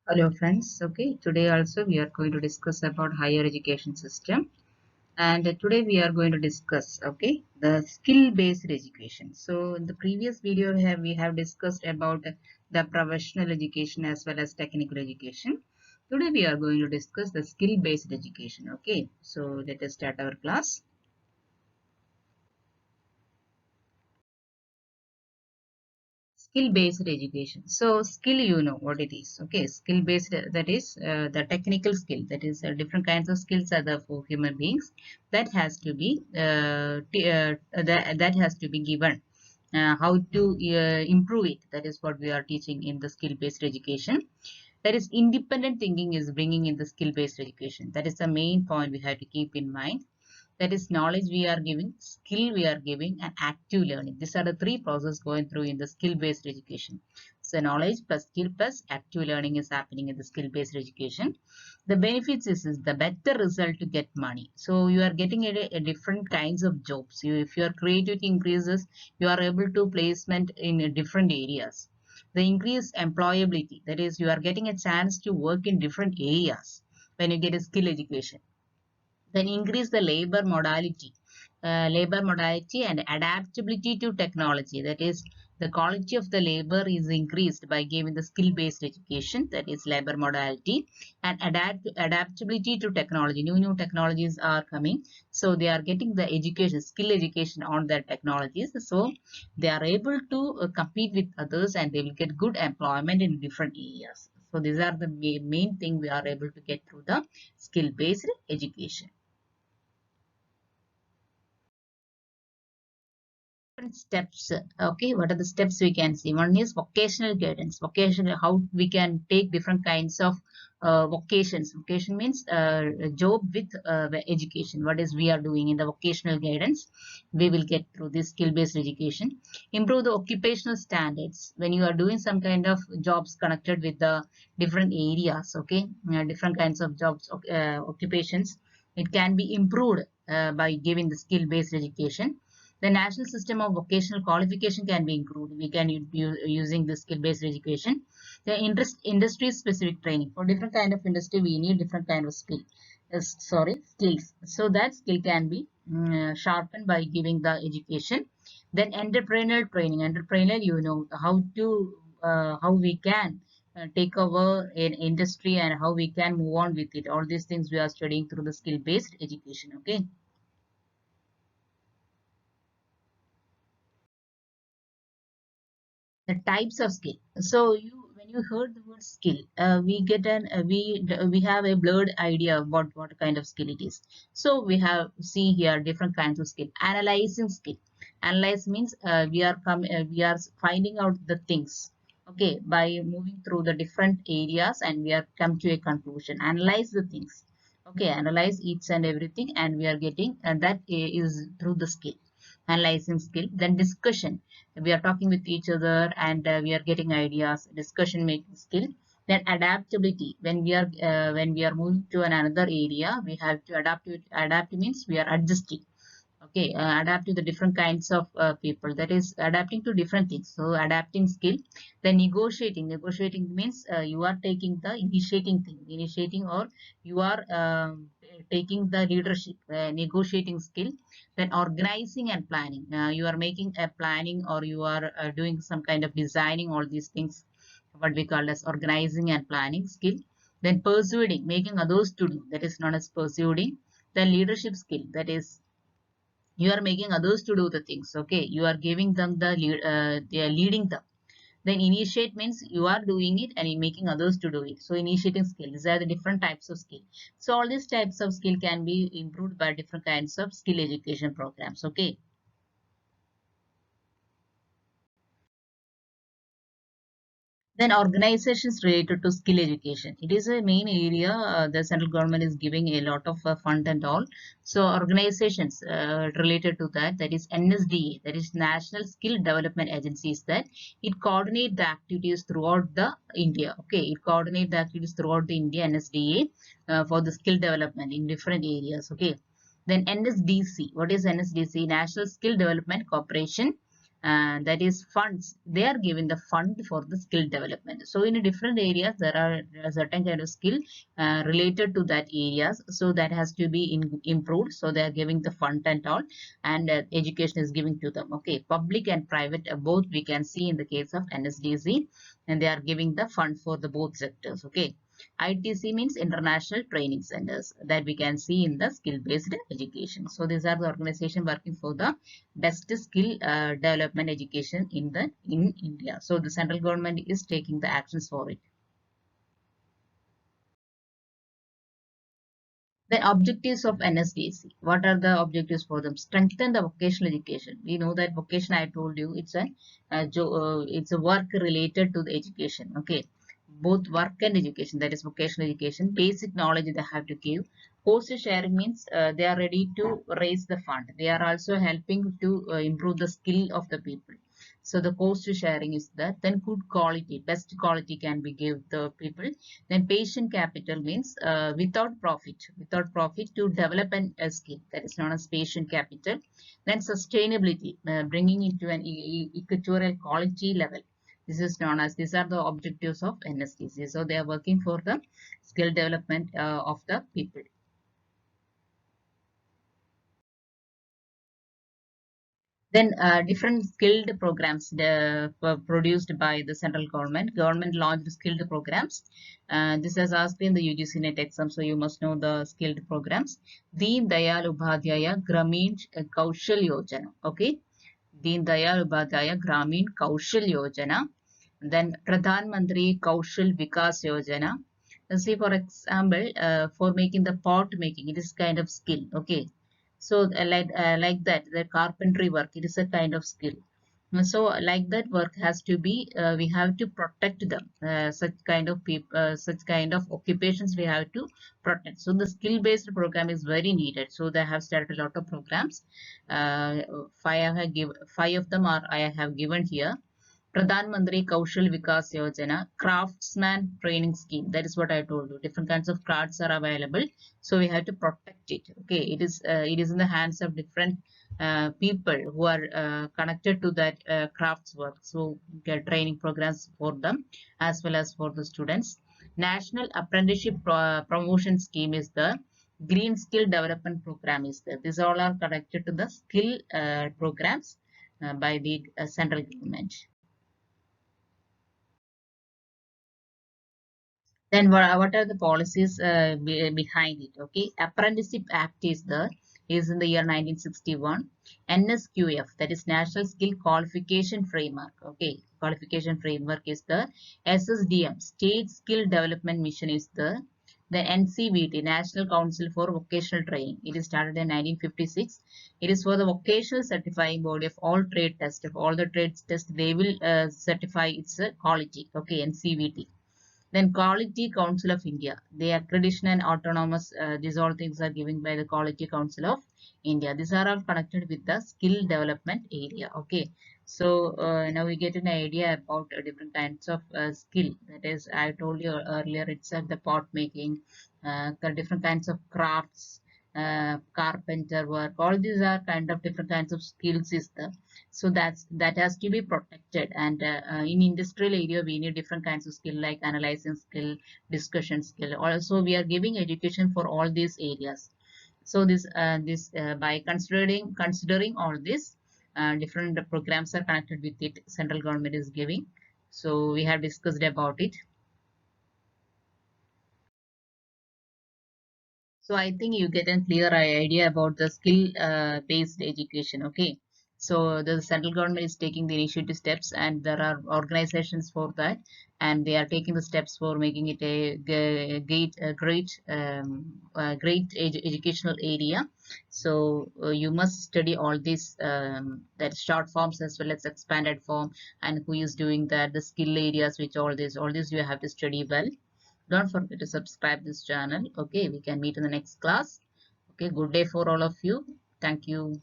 Hello friends. Okay, today also we are going to discuss about higher education system, and today we are going to discuss the skill based education. So in the previous video we have discussed about the professional education as well as technical education. Today we are going to discuss the skill based education. Okay, so let us start our class. Skill based education. So skill, you know what it is. Okay, skill based, that is the technical skill, that is different kinds of skills are there for human beings that has to be that has to be given how to improve it. That is what we are teaching in the skill based education. That is independent thinking is bringing in the skill based education. That is the main point we have to keep in mind. That is knowledge we are giving, skill we are giving, and active learning. These are the three processes going through in the skill based education. So knowledge plus skill plus active learning is happening in the skill based education. The benefits is the better result to get money. So you are getting a different kinds of jobs. If your creativity increases, you are able to placement in different areas. The increased employability, that is you are getting a chance to work in different areas when you get a skill education. Then increase the labor modality and adaptability to technology. That is, the quality of the labor is increased by giving the skill-based education, that is labor modality, and adaptability to technology. New technologies are coming, so they are getting the education, skill education on their technologies. So they are able to compete with others, and they will get good employment in different areas. So these are the main thing we are able to get through the skill-based education. Different steps. Okay, what are the steps we can see? One is vocational guidance. Vocational, how we can take different kinds of vocations. Vocation means a job with education. What is we are doing in the vocational guidance? We will get through this skill-based education. Improve the occupational standards. When you are doing some kind of jobs connected with the different areas, okay, different kinds of jobs, occupations, it can be improved by giving the skill-based education. The national system of vocational qualification can be improved. We can using the skill-based education. The industry-specific training. For different kind of industry, we need different kind of skills. So that skill can be sharpened by giving the education. Then entrepreneurial training. Entrepreneurial, you know how we can take over an industry and how we can move on with it. All these things we are studying through the skill-based education. Okay. The types of skill. So when you heard the word skill, we get an we have a blurred idea about what kind of skill it is. So we have see here different kinds of skill. Analyzing skill. Analyze means we are finding out the things, okay, by moving through the different areas, and we are come to a conclusion. Analyze the things, okay, analyze each and everything, and we are getting, and that is through the skill, analyzing skill. Then discussion, we are talking with each other, and we are getting ideas, discussion making skill. Then adaptability, when we are moving to another area, we have to adapt to it. Adapt means we are adjusting, okay, adapt to the different kinds of people, that is adapting to different things. So adapting skill. Then negotiating means you are taking the initiating, or you are taking the leadership, negotiating skill. Then organizing and planning, you are making a planning, or you are doing some kind of designing, all these things, what we call as organizing and planning skill. Then persuading, making others to do, that is known as persuading. Then leadership skill, that is you are making others to do the things, okay, you are giving them the lead, they are leading them. Then initiate means you are doing it and you're making others to do it. So initiating skill, these are the different types of skill. So all these types of skill can be improved by different kinds of skill education programs, okay. Then organizations related to skill education. It is a main area. The central government is giving a lot of fund and all. So organizations related to that, that is NSDA, that is National Skill Development Agencies, that it coordinate the activities throughout the India. Okay, it coordinate the activities throughout the India, NSDA, for the skill development in different areas. Okay. Then NSDC, what is NSDC? National Skill Development Corporation. that is funds. They are giving the fund for the skill development. So in different areas, there are a certain kind of skill related to that areas. So that has to be improved. So they are giving the fund and all, and education is giving to them. Okay, public and private, both we can see in the case of NSDC, and they are giving the fund for the both sectors. Okay. ITC means International Training Centers, that we can see in the skill-based education. So these are the organization working for the best skill development education in India. So the central government is taking the actions for it. The objectives of NSDC. What are the objectives for them? Strengthen the vocational education. We know that vocation, I told you, it's a work related to the education. Okay, both work and education. That is vocational education. Basic knowledge they have to give. Cost sharing means they are ready to raise the fund. They are also helping to improve the skill of the people. So the cost sharing is that. Then good quality, best quality can be give the people. Then patient capital means without profit to develop a skill, that is known as patient capital. Then sustainability, bringing it to an equatorial quality level. This is known as, these are the objectives of NSTC. So they are working for the skill development of the people. Then different skilled programs were produced by the central government. Government launched skilled programs. This is asked in the UGC NET exam, so you must know the skilled programs. Deen Dayal Upadhyaya Grameen Kaushal Yojana. Okay, Deen Dayal Upadhyaya Grameen Kaushal Yojana. Then Pradhan Mantri Kaushal Vikas Yojana. See, for example, for making the pot making, it is kind of skill. Okay, so like that, the carpentry work, it is a kind of skill. So like that work has to be, we have to protect them. Such kind of people, such kind of occupations we have to protect. So the skill-based program is very needed. So they have started a lot of programs. Five of them are I have given here. Pradhan Mantri Kaushal Vikas Yojana, craftsman training scheme. That is what I told you. Different kinds of crafts are available, so we have to protect it. Okay, it is in the hands of different people who are connected to that crafts work. So get training programs for them as well as for the students. National Apprenticeship Promotion Scheme is the Green Skill Development Program is there. These all are connected to the skill programs by the central government. Then what are the policies behind it? Okay, Apprenticeship Act is in the year 1961. NSQF, that is National Skill Qualification Framework. Okay, qualification framework is the SSDM, State Skill Development Mission is the NCVT, National Council for Vocational Training. It is started in 1956. It is for the vocational certifying body of all trade tests. Of all the trades tests, they will certify its quality. Okay, NCVT. Then Quality Council of India. They accreditation and autonomous, these all things are given by the Quality Council of India. These are all connected with the skill development area. Okay. So now we get an idea about different kinds of skill. That is, I told you earlier itself, the pot making, the different kinds of crafts, carpenter work. All these are kind of different kinds of skills is the, so that has to be protected. And in industrial area we need different kinds of skill like analyzing skill, discussion skill. Also we are giving education for all these areas. So this by considering all this, different programs are connected with it, central government is giving. So we have discussed about it. So I think you get a clear idea about the skill based education. Okay. So the central government is taking the initiative steps, and there are organizations for that, and they are taking the steps for making it great educational area. So you must study all these that short forms as well as expanded form, and who is doing that, the skill areas, which all this you have to study well. Don't forget to subscribe this channel. Okay, we can meet in the next class. Okay, good day for all of you. Thank you.